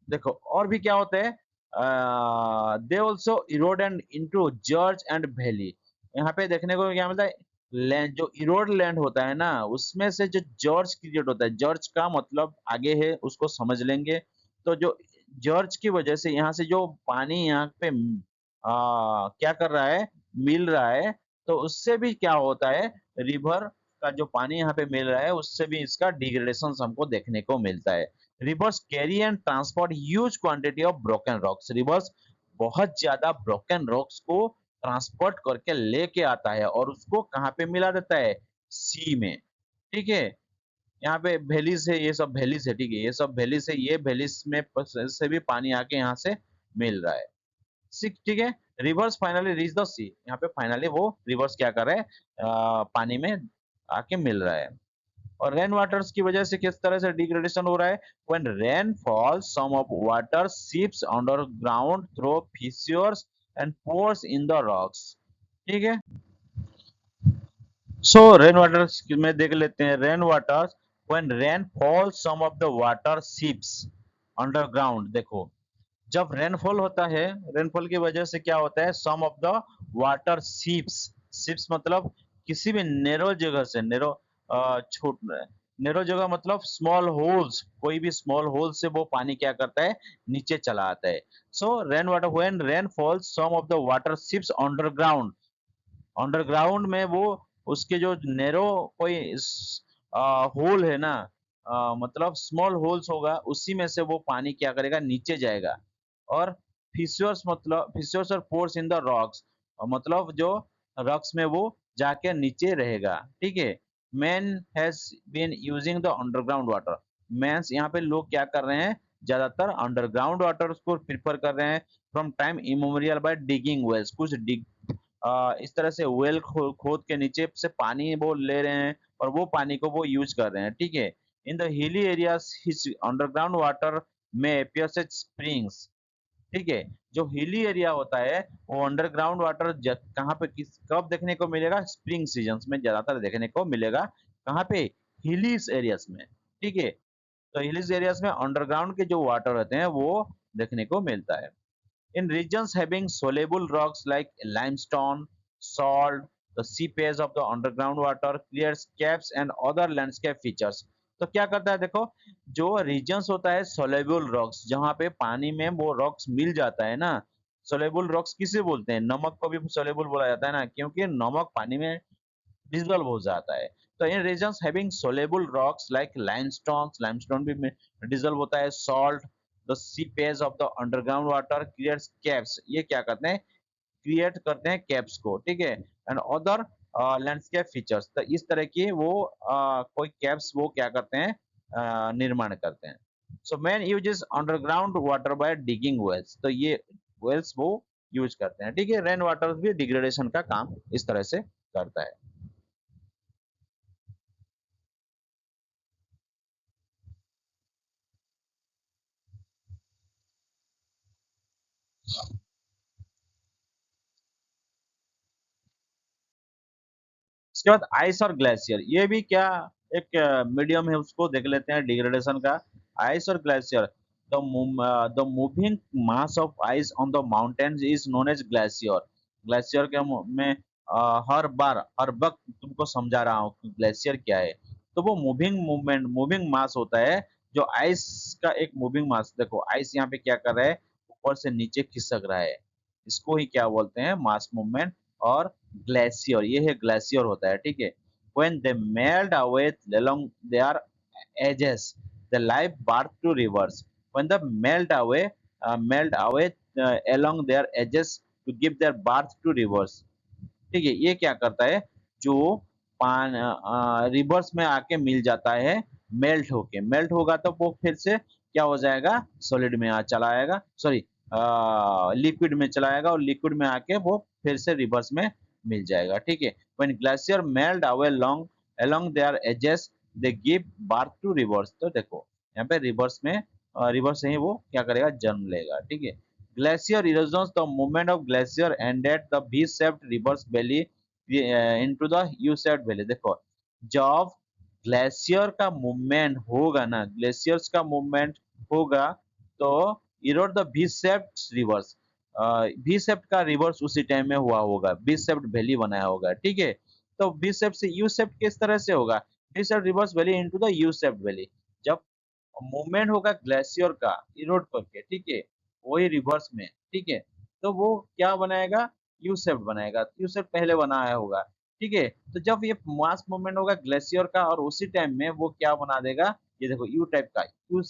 देखो और भी क्या होता है, they also Erode and into जर्ज एंड वैली। यहाँ पे देखने को क्या मिलता है, लैंड जो इरोड लैंड होता है ना, उसमें से जो जर्ज क्रिएट होता है, जर्ज का मतलब आगे है उसको समझ लेंगे। तो जो जर्ज की वजह से यहाँ से जो पानी यहाँ पे क्या कर रहा है, मिल रहा है, तो उससे भी क्या होता है, रिवर का जो पानी यहाँ पे मिल रहा है उससे भी इसका डिग्रेडेशन हमको देखने को मिलता है। Reverse carry and transport huge quantity of broken rocks. Reverse बहुत ज्यादा ब्रोकन रॉक्स को ट्रांसपोर्ट करके लेके आता है, और उसको कहाँ पे मिला देता है, सी में, ठीक है। यहाँ पे वैलीज है, ये सब वैलीज है, ठीक है, ये सब वैलीज है, ये वैलीज में से भी पानी आके यहाँ से मिल रहा है, ठीक है। रिवर्स फाइनली रीच द सी, यहाँ पे फाइनली वो रिवर्स क्या कर रहे हैं, पानी में आके मिल रहा है। और रेन वाटर्स की वजह से किस तरह से डिग्रेडेशन हो रहा है, when rain falls some of water seeps underground through fissures and pores in the rocks, ठीक है। सो रेन वाटर्स में देख लेते हैं, rain waters, when rain falls some of the water seeps underground. देखो जब रेनफॉल होता है, रेनफॉल की वजह से क्या होता है, सम ऑफ द वाटर सीप्स, सीप्स मतलब किसी भी नेरो जगह से, नेरो छोट नेरो जगह मतलब स्मॉल होल्स, कोई भी स्मॉल होल से वो पानी क्या करता है, नीचे चला आता है। So rain water, when rain falls some of the water seeps underground, underground में वो उसके जो नेरो कोई होल है ना, मतलब स्मॉल होल्स होगा, उसी में से वो पानी क्या करेगा, नीचे जाएगा। और फिशर्स मतलब फिशर्स और पोर्स इन द रॉक्स, मतलब जो रॉक्स में वो जाके नीचे रहेगा, ठीक है। Man has been using the underground water. Man's यहाँ पे लोग क्या कर रहे हैं, ज्यादातर अंडरग्राउंड वाटर को प्रिफर कर रहे हैं from time immemorial by digging wells. कुछ इस तरह से वेल खोद के नीचे से पानी वो ले रहे हैं और वो पानी को वो यूज कर रहे हैं, ठीक है। In the hilly areas his underground water में अपियर्स एट स्प्रिंग्स, ठीक है। जो हिली एरिया होता है वो अंडरग्राउंड वाटर कहाँ पे किस कब देखने को मिलेगा, स्प्रिंग सीजन्स में ज्यादातर देखने को मिलेगा। कहाँ पे, हिलीस एरियाज में, ठीक है। तो हिलीस एरियाज में अंडरग्राउंड के जो वाटर होते हैं वो देखने को मिलता है। In regions having soluble rocks like limestone, salt, the seepage of the underground water creates caves and other landscape features। तो क्या करता है देखो, जो रीजन्स होता है सोलेबल रॉक्स, जहाँ पे पानी में वो रॉक्स मिल जाता है ना। सोलेबल रॉक्स किसे बोलते हैं, नमक को भी सोलेबल बोला जाता है ना, क्योंकि नमक पानी में डिजोल्व हो जाता है। तो in regions having soluble rocks like limestone, limestone भी डिजोल्व होता है, salt, the seepage of the underground water creates caps, ये क्या करते हैं, क्रिएट करते हैं कैप्स को, ठीक है। एंड अदर लैंडस्केप फीचर्स, तो इस तरह की वो कोई कैप्स वो क्या करते हैं, निर्माण करते हैं। So man uses underground water by digging wells, तो ये वेल्स वो यूज करते हैं, ठीक है। रेन वाटर भी डिग्रेडेशन का काम इस तरह से करता है। इसके बाद आइस और ग्लेशियर, ये भी क्या एक मीडियम है, उसको देख लेते हैं डिग्रेडेशन का। आइस और glacier, the moving mass of ice on the mountains is known as glacier. Glacier के में हर वक्त तुमको समझा रहा हूँ कि ग्लेशियर क्या है। तो वो मूविंग मूवमेंट, मूविंग मास होता है, जो आइस का एक मूविंग मास। देखो आइस यहाँ पे क्या कर रहा है, ऊपर से नीचे खिसक रहा है, इसको ही क्या बोलते हैं, मास मूवमेंट। और ग्लेशियर, ये है ग्लेशियर होता है, ठीक है। when they melt away along their edges, the life birth to rivers। when they melt away along their edges to give their birth to rivers, ठीक है। ये क्या करता है, जो पान रिवर्स में आके मिल जाता है, मेल्ट होके, मेल्ट होगा तो वो फिर से क्या हो जाएगा, सॉलिड में आ चला आएगा, सॉरी लिक्विड में चला आएगा, और लिक्विड में आके वो फिर से रिवर्स में मिल जाएगा, ठीक है। when glacier melt away along their edges they give birth to rivers। तो देखो यहाँ पे रिवर्स में, रिवर्स से ही वो क्या करेगा, जन्म लेगा, ठीक है। Glacier erosion, the movement of glacier and at the V shaped reverse valley into the U shaped valley. देखो जब ग्लेशियर का मूवमेंट होगा ना, ग्लेशियर्स का मूवमेंट होगा, तो Erode the V shaped reverse, V shaped का रिवर्स उसी टाइम में हुआ होगा, वी शेप्ड वैली बनाया होगा, ठीक है। तो वी शेप से यू शेप किस तरह से होगा, V shaped reverse valley into the U shaped valley. जब मूवमेंट होगा ग्लेशियर का इरोड करके, ठीक है, वही रिवर्स में, ठीक है, तो वो क्या बनाएगा, यू शेप बनाएगा, यू शेप पहले बनाया होगा, ठीक है। तो जब ये मास मूवमेंट होगा ग्लेशियर का, और उसी टाइम में वो क्या बना देगा, ये देखो यू टाइप का, यू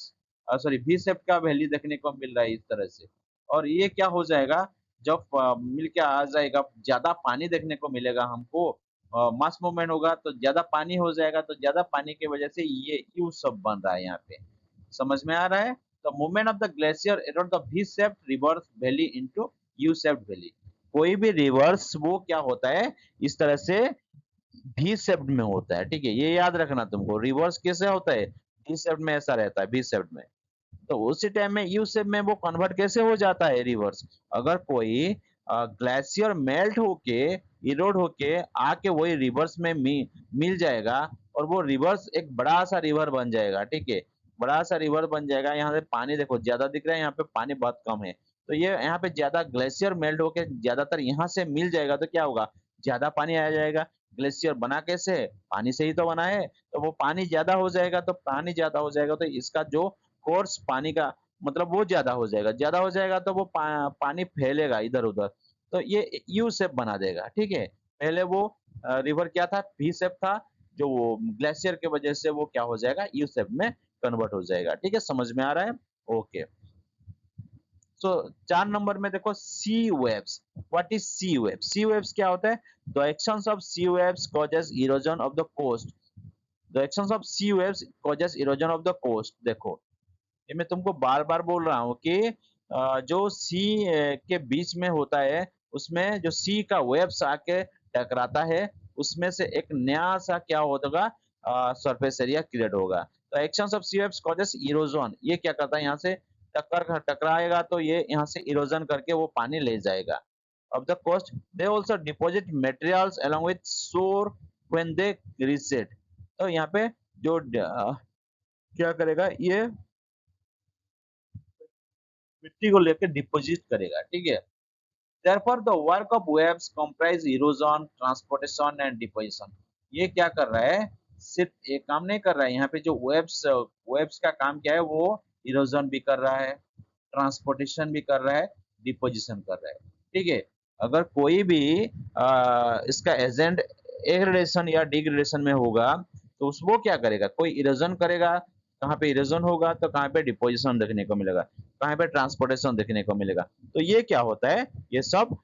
सॉरी वी शेप का वैल्यू देखने को मिल रहा है इस तरह से। और ये क्या हो जाएगा, जब मिल के आ जाएगा, ज्यादा पानी देखने को मिलेगा हमको, मास मूवमेंट होगा तो ज्यादा पानी हो जाएगा, तो ज्यादा पानी की वजह से ये यू सब बन रहा है यहाँ पे। समझ में आ रहा है। The movement of the glacier around the V shaped reverse valley into U shaped valley. कोई भी रिवर्स वो क्या होता है, इस तरह से वी शेप्ड में होता है, ठीक है। ये याद रखना तुमको, रिवर्स कैसे होता है, वी शेप्ड में ऐसा रहता है, वी शेप्ड में। तो उसी टाइम में यू शेप में वो कन्वर्ट कैसे हो जाता है रिवर्स, अगर कोई ग्लेशियर मेल्ट होके, इरोड होके आके वही रिवर्स में मिल जाएगा, और वो रिवर्स एक बड़ा सा रिवर बन जाएगा, ठीक है। बड़ा सा रिवर बन जाएगा, यहाँ से पानी देखो ज्यादा दिख रहा है, यहाँ पे पानी बहुत कम है। तो ये यहाँ पे ज्यादा ग्लेशियर मेल्ट होके ज्यादातर यहाँ से मिल जाएगा, तो क्या होगा, ज्यादा पानी आ जाएगा। ग्लेशियर बना कैसे, पानी से ही तो बना है, तो वो पानी ज्यादा हो जाएगा, तो पानी ज्यादा हो जाएगा तो इसका जो कोर्स पानी का, मतलब वो ज्यादा हो जाएगा, ज्यादा हो जाएगा तो वो पानी फैलेगा इधर उधर, तो ये यू शेप बना देगा, ठीक है। पहले वो रिवर क्या था, वी शेप था, जो वो ग्लेशियर के वजह से वो क्या हो जाएगा, यू शेप में कन्वर्ट हो जाएगा, ठीक है। समझ में आ रहा है, ओके। सो 4 नंबर में देखो sea waves. What is sea waves, sea waves क्या होता है, the actions of sea waves causes erosion of the coast. The actions of sea waves causes erosion of the coast. देखो ये मैं तुमको बार बार बोल रहा हूँ कि जो सी के बीच में होता है उसमें जो सी का वेव्स आके टकराता है उसमें से एक नया सा क्या होगा, सरफेस एरिया क्रिएट होगा। तो actions of sea waves causes erosion, ये क्या करता है यहाँ से टकराएगा तो ये यहाँ से इरोजन करके वो पानी ले जाएगा। of the coast, they also deposit materials along with shore when they reset। तो यहाँ पे जो क्या करेगा, ये मिट्टी को लेकर डिपोजिट करेगा, ठीक है। Therefore, the work of waves comprise erosion, transportation and deposition। ये क्या कर रहा है, सिर्फ एक काम नहीं कर रहा है, यहाँ पे जो वेव्स का काम क्या है, वो इरोजन भी कर रहा है, ट्रांसपोर्टेशन भी कर रहा है, डिपोजिशन कर रहा है, ठीक है। अगर कोई भी इसका एजेंट एग्रेडेशन या डिग्रेडेशन में होगा तो उस वो क्या करेगा, कोई इरोजन करेगा, कहाँ पे इरोजन होगा तो कहाँ पे डिपोजिशन देखने को मिलेगा, कहाँ पे ट्रांसपोर्टेशन देखने को मिलेगा। तो ये क्या होता है, ये सब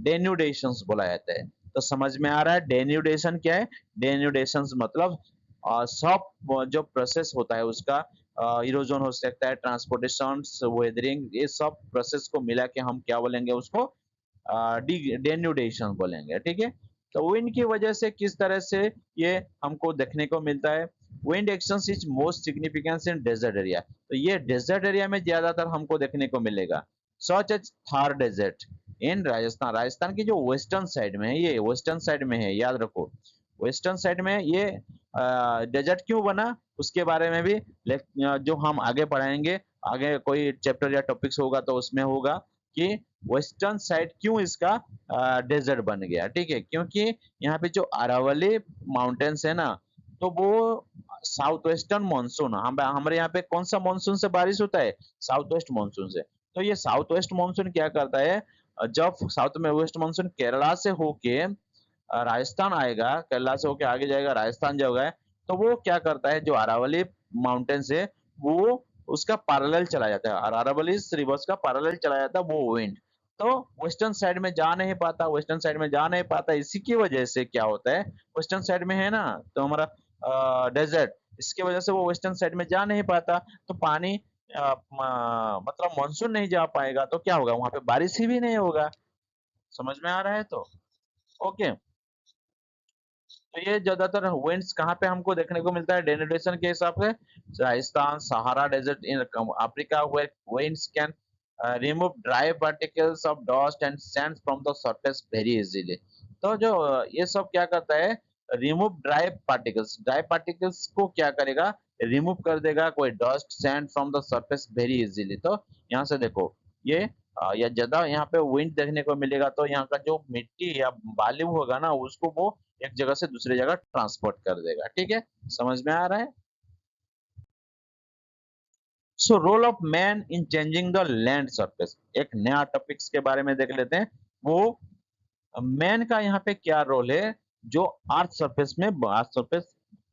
डेन्यूडेशन बोला जाता है। तो समझ में आ रहा है डेन्यूडेशन क्या है। डेन्यूडेशन मतलब सब जो प्रोसेस होता है उसका, इरोजन हो सकता है, ट्रांसपोर्टेशन, वेदरिंग, ये सब प्रोसेस को मिला के हम क्या बोलेंगे उसको, डेन्यूडेशन बोलेंगे, ठीक है। तो विंड की वजह से किस तरह से ये हमको देखने को मिलता है, wind actions is most significance in desert area. तो ये डेजर्ट एरिया में ज्यादातर हमको देखने को मिलेगा। Such as Thar desert in Rajasthan, Rajasthan की जो वेस्टर्न साइड में है, ये वेस्टर्न साइड में है, याद रखो वेस्टर्न साइड में ये डेजर्ट क्यों बना उसके बारे में भी जो हम आगे पढ़ाएंगे, आगे कोई चैप्टर या टॉपिक्स होगा तो उसमें होगा कि वेस्टर्न साइड क्यों इसका डेजर्ट बन गया, ठीक है। क्योंकि यहाँ पे जो अरावली माउंटेन्स है ना, तो वो साउथ वेस्टर्न मानसून, हम हमारे यहाँ पे कौन सा मानसून से बारिश होता है, साउथ वेस्ट मानसून से। तो ये साउथ वेस्ट मानसून क्या करता है, जब साउथ में वेस्ट मानसून केरला से होके राजस्थान आएगा, केरला से होके आगे जाएगा राजस्थान जाएगा, तो वो क्या करता है, जो अरावली माउंटेन से वो उसका पैरेलल चला जाता है, और अरावली रिवर्स का पैरेलल चला जाता है वो विंड। तो वेस्टर्न साइड में जा नहीं पाता, वेस्टर्न साइड में जा नहीं पाता, इसी की वजह से क्या होता है, वेस्टर्न साइड में है ना तो हमारा डेजर्ट, इसकी वजह से वो वेस्टर्न साइड में जा नहीं पाता, तो पानी मतलब मानसून नहीं जा पाएगा तो क्या होगा, वहां पे बारिश ही भी नहीं होगा। समझ में आ रहा है तो ओके। तो ये ज्यादातर विंड्स कहाँ पे हमको देखने को मिलता है डेनिडेशन के हिसाब से, Rajasthan, Sahara desert in Africa, where winds can remove dry particles of dust and sand from the surface very easily। तो जो ये सब क्या करता है, रिमूव ड्राई पार्टिकल्स को क्या करेगा, रिमूव कर देगा, कोई dust sand from the surface very easily. तो यहाँ से देखो ये या ज्यादा यहाँ पे विंड देखने को मिलेगा तो यहाँ का जो मिट्टी या बालू होगा ना उसको वो एक जगह से दूसरी जगह ट्रांसपोर्ट कर देगा, ठीक है। समझ में आ रहा है। So role of man in changing the land surface, एक नया टॉपिक्स के बारे में देख लेते हैं। वो मैन का यहाँ पे क्या रोल है, जो अर्थ सरफेस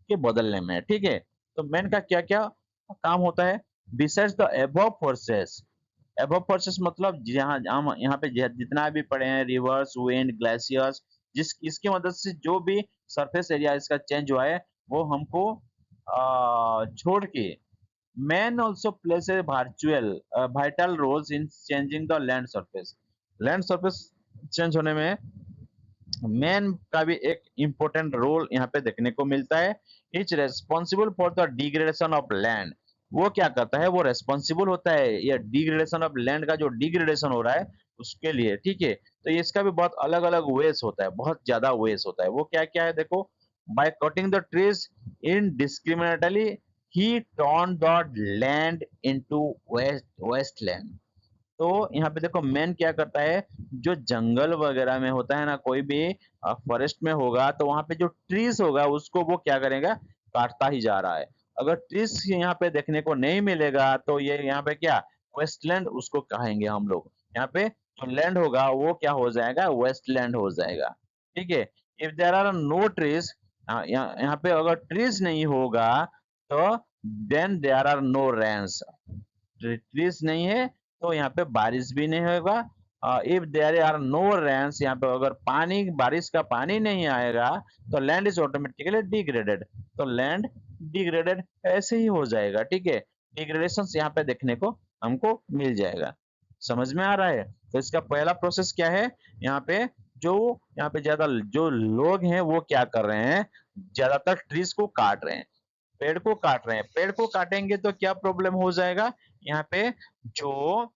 के बदलने में, ठीक है। तो मैन का क्या क्या काम होता है, बिसाइड्स द एबव फोर्सेस मतलब जहाँ हम यहाँ पे जितना भी पढ़े हैं, रिवर्स, विंड, ग्लेशियर्स, जिस इसकी मदद से जो भी सरफेस एरिया इसका चेंज हुआ है वो हमको छोड़ के, man also places a vital roles in changing the land surface change होने में मैन का भी एक इम्पोर्टेंट रोल यहाँ पे देखने को मिलता है। Is responsible for the degradation of land, वो क्या करता है, वो रेस्पॉन्सिबल होता है ये डिग्रेडेशन ऑफ लैंड का, जो डिग्रेडेशन हो रहा है उसके लिए, ठीक है। तो ये इसका भी बहुत अलग अलग वेस होता है, बहुत ज्यादा वेस होता है। वो क्या क्या है देखो, by cutting the trees indiscriminately he turn the land into wasteland. तो यहाँ पे देखो मैन क्या करता है, जो जंगल वगैरह में होता है ना, कोई भी फॉरेस्ट में होगा तो वहां पे जो ट्रीज होगा उसको वो क्या करेगा, काटता ही जा रहा है। अगर ट्रीज यहाँ पे देखने को नहीं मिलेगा तो ये यहाँ पे क्या, वेस्टलैंड उसको कहेंगे हम लोग। यहाँ पे जो लैंड होगा वो क्या हो जाएगा, वेस्टलैंड हो जाएगा, ठीक है। If there are no trees, यहाँ पे अगर ट्रीज नहीं होगा तो then there are no rains, trees नहीं है तो यहाँ पे बारिश भी नहीं होगा, if there are no rains, यहाँ पे अगर पानी बारिश का पानी नहीं आएगा तो लैंड इज ऑटोमेटिकली डिग्रेडेड। तो लैंड डिग्रेडेड ऐसे ही हो जाएगा, ठीक है। डिग्रेडेशन यहाँ पे देखने को हमको मिल जाएगा। समझ में आ रहा है? तो इसका पहला प्रोसेस क्या है, यहाँ पे जो यहाँ पे ज्यादा जो लोग हैं वो क्या कर रहे हैं, ज्यादातर ट्रीज को काट रहे हैं, पेड़ को काट रहे हैं। पेड़ को काटेंगे तो क्या प्रॉब्लम हो जाएगा, यहाँ पे जो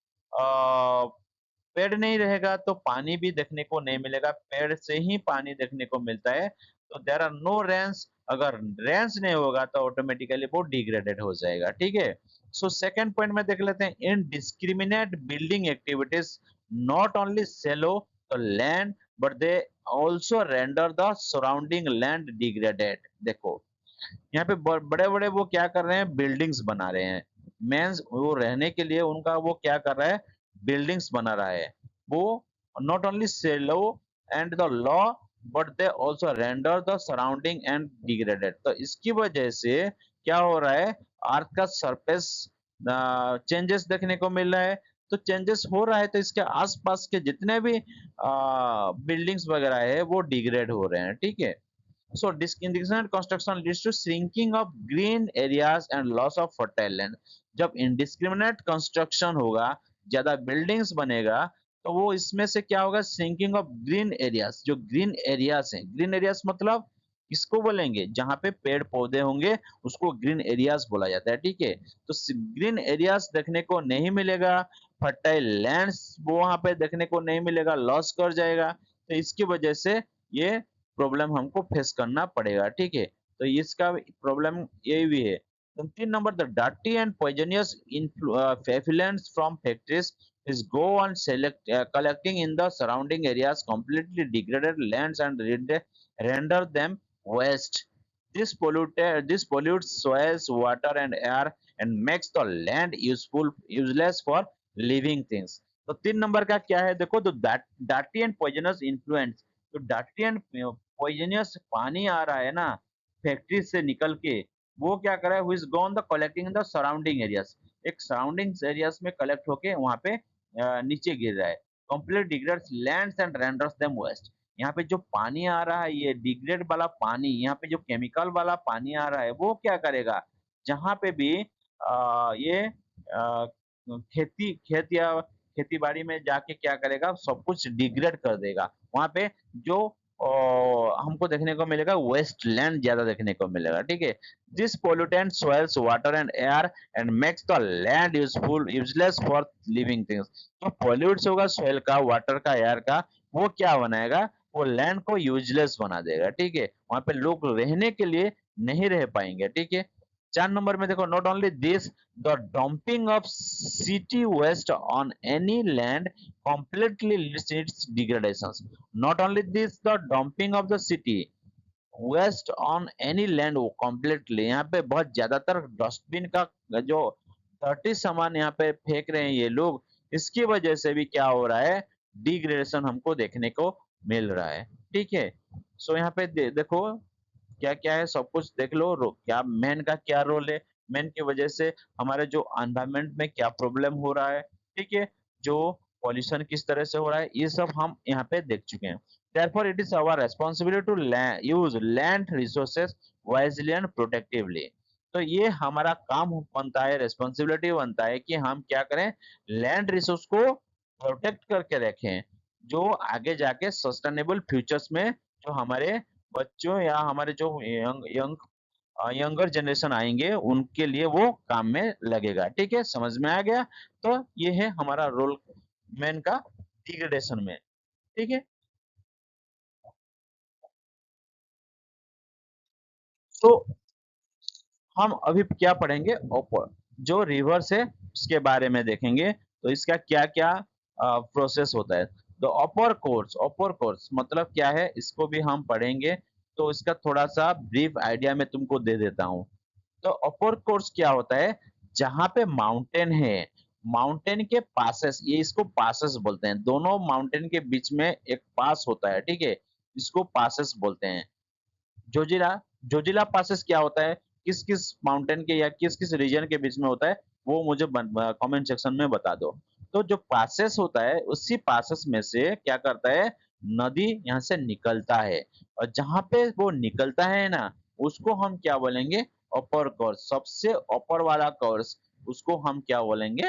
पेड़ नहीं रहेगा तो पानी भी देखने को नहीं मिलेगा, पेड़ से ही पानी देखने को मिलता है। तो देर आर नो रेन्स, अगर रेन्स नहीं होगा तो ऑटोमेटिकली वो डिग्रेडेड हो जाएगा, ठीक है। सो सेकंड पॉइंट में देख लेते हैं, indiscriminate building activities not only seal the land but they also render the surrounding land degraded. देखो यहाँ पे बड़े बड़े वो क्या कर रहे हैं, बिल्डिंग्स बना रहे हैं। मेंस वो रहने के लिए उनका वो क्या कर रहा है, बिल्डिंग्स बना रहा है। वो not only sully and the law but they also render the surrounding and degraded. तो इसकी वजह से क्या हो रहा है, अर्थ का सरफेस चेंजेस देखने को मिल रहा है। तो चेंजेस हो रहा है तो इसके आसपास के जितने भी बिल्डिंग्स वगैरह है वो डिग्रेड हो रहे हैं, ठीक है। So indiscriminate construction leads to shrinking of green areas and loss of fertile land. जब indiscriminate construction होगा, ज्यादा buildings बनेगा, तो वो इसमें से क्या होगा, shrinking of green areas। जो green areas हैं, green areas मतलब किसको बोलेंगे, जहां पे पेड़ पौधे होंगे उसको ग्रीन एरियाज बोला जाता है, ठीक है। तो ग्रीन एरियाज देखने को नहीं मिलेगा, फर्टाइल लैंड्स वो वहां पे देखने को नहीं मिलेगा, लॉस कर जाएगा। तो इसकी वजह से ये प्रॉब्लम हमको फेस करना पड़ेगा, ठीक है। तो इसका प्रॉब्लम यही भी है। तो 3 number, the dirty and poisonous effluents from factories is go on collecting in the surrounding areas, completely degraded lands and render them waste. This pollutes soils, water and air and makes the land useless for living things. तो 3 number का क्या है, देखो, तो dirty and poisonous influence. तो dirty and poisonous पानी आ रहा है ना फैक्ट्री से निकल के, वो क्या कर रहा है, is gone the collecting the surrounding areas. एक सराउंडिंग एरियाज में कलेक्ट होके वहां पे नीचे गिर रहा है। Complete degrades lands and renders them waste. यहाँ पे जो पानी आ रहा है, ये डिग्रेड वाला पानी, यहाँ पे जो केमिकल वाला पानी आ रहा है वो क्या करेगा, जहाँ पे भी ये खेत या खेती बाड़ी में जाके क्या करेगा, सब कुछ डिग्रेड कर देगा। वहां पे जो हमको देखने को मिलेगा, वेस्ट लैंड ज्यादा देखने को मिलेगा, ठीक है। This pollutant soils water and air and makes the land useless for living things. तो पॉल्यूट्स होगा सॉइल का, वाटर का, एयर का, वो क्या बनाएगा, वो लैंड को यूजलेस बना देगा, ठीक है। वहां पे लोग रहने के लिए नहीं रह पाएंगे, ठीक है। 4 नंबर में देखो, not only this, the dumping of city waste on any land completely leads to its degradations. Not only this, the dumping of the city waste on any land वो completely, यहाँ पे बहुत ज्यादातर डस्टबिन का जो dirty सामान यहाँ पे फेंक रहे हैं ये लोग, इसकी वजह से भी क्या हो रहा है, डिग्रेडेशन हमको देखने को मिल रहा है, ठीक है। सो यहाँ पे देखो क्या क्या है, सब कुछ देख लो। क्या मैन का क्या रोल है, मैन की वजह से हमारे जो एनवायरमेंट में क्या प्रॉब्लम हो रहा है, ठीक है। जो पॉल्यूशन किस तरह से हो रहा है, ये सब हम यहाँ पे देख चुके हैं। therefore it is our responsibility to use land resources wisely and protectively। तो ये हमारा काम बनता है, रेस्पॉन्सिबिलिटी बनता है कि हम क्या करें, लैंड रिसोर्स को प्रोटेक्ट करके रखें, जो आगे जाके सस्टेनेबल फ्यूचर्स में जो हमारे बच्चों या हमारे जो यंग यंग यंगर जनरेशन आएंगे उनके लिए वो काम में लगेगा, ठीक है। समझ में आ गया? तो ये है हमारा रोल मैन का डिग्रेडेशन में, ठीक है। तो हम अभी क्या पढ़ेंगे, जो रिवर्स है उसके बारे में देखेंगे। तो इसका क्या क्या प्रोसेस होता है। तो अपर कोर्स मतलब क्या है, इसको भी हम पढ़ेंगे। तो इसका थोड़ा सा ब्रीफ आइडिया मैं तुमको दे देता हूँ। तो अपर कोर्स क्या होता है, जहां पे माउंटेन है, माउंटेन के पासेस, ये इसको पासेस बोलते हैं, दोनों माउंटेन के बीच में एक पास होता है, ठीक है, इसको पासेस बोलते हैं। जोजिला जोजिला पासेस क्या होता है, किस किस माउंटेन के या किस किस रीजन के बीच में होता है, वो मुझे कमेंट सेक्शन में बता दो। तो जो पासेस होता है उसी पासेस में से क्या करता है, नदी यहाँ से निकलता है, और जहां पे वो निकलता है ना, उसको हम क्या बोलेंगे, अपर कोर्स, सबसे ऊपर वाला कोर्स, उसको हम क्या बोलेंगे,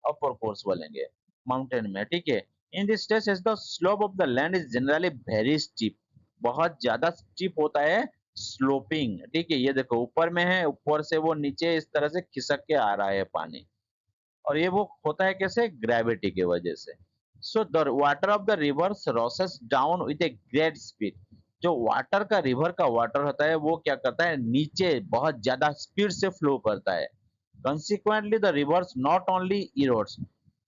अपर कोर्स बोलेंगे माउंटेन में, ठीक है। In this case as the slope of the land is generally very steep, बहुत ज्यादा स्टीप होता है, स्लोपिंग, ठीक है। ये देखो ऊपर में है, ऊपर से वो नीचे इस तरह से खिसक के आ रहा है पानी, और ये वो होता है कैसे, ग्रेविटी की वजह से। So the water of the rivers rushes down with a great speed, जो वाटर का, रिवर का वाटर होता है वो क्या करता है, नीचे बहुत ज्यादा स्पीड से फ्लो करता है। Consequently the reverse not only erodes,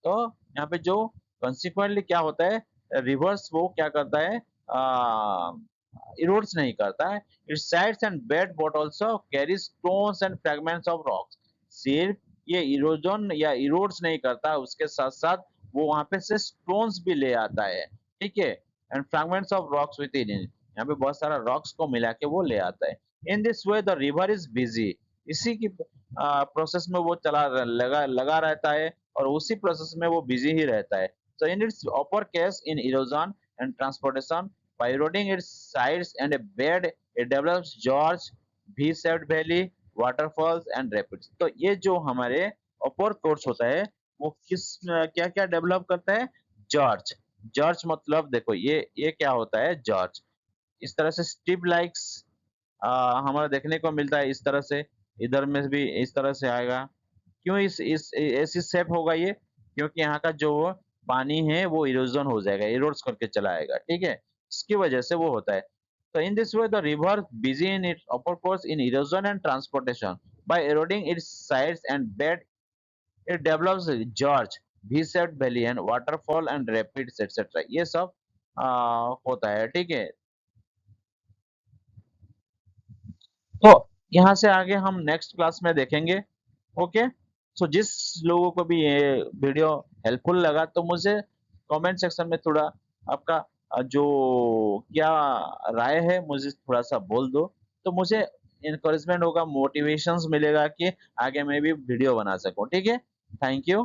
तो यहाँ पे जो कंसिक्वेंटली क्या होता है, रिवर्स वो क्या करता है, इरोड्स नहीं करता है, it's sides and bed but also carry stones and fragments of rocks. सिर्फ ये इरोजन या इरोड्स नहीं करता, उसके साथ साथ वो वहां पे से स्टोन्स भी ले आता है, ठीक है, and fragments of rocks with in, यहाँ पे बहुत सारा रॉक्स को मिला के वो ले आता है। In this way the river is busy, इसी की प्रोसेस में वो चला लगा लगा रहता है, और उसी प्रोसेस में वो बिजी ही रहता है। So in its upper case in erosion and transportation, by eroding its sides and a bed, it develops gorge, V-shaped valley, waterfalls and rapids। तो ये जो हमारे अपर कोर्स होता है, वो किस क्या क्या डेवलप करता है, जॉर्ज। जॉर्ज मतलब देखो ये क्या होता है, जॉर्ज इस तरह से स्टीप लाइक्स हमारा देखने को मिलता है, इस तरह से, इधर में भी इस तरह से आएगा। क्यों इस ऐसी शेप होगा ये, क्योंकि यहाँ का जो पानी है वो इरोजन हो जाएगा, इरोड्स करके चला आएगा, ठीक है, इसकी वजह से वो होता है। तो in this way the river busy in its upper course in erosion and transportation, by eroding its sides and bed it develops gorge, v-shaped valley and waterfall and rapids etc, ये सब होता है, ठीक है। तो यहाँ से आगे हम नेक्स्ट क्लास में देखेंगे, ओके। सो जिस लोगों को भी ये वीडियो हेल्पफुल लगा, तो मुझे कमेंट सेक्शन में थोड़ा आपका जो क्या राय है मुझे थोड़ा सा बोल दो, तो मुझे इनकरेजमेंट होगा, मोटिवेशंस मिलेगा कि आगे मैं भी वीडियो बना सकूं, ठीक है। Thank you.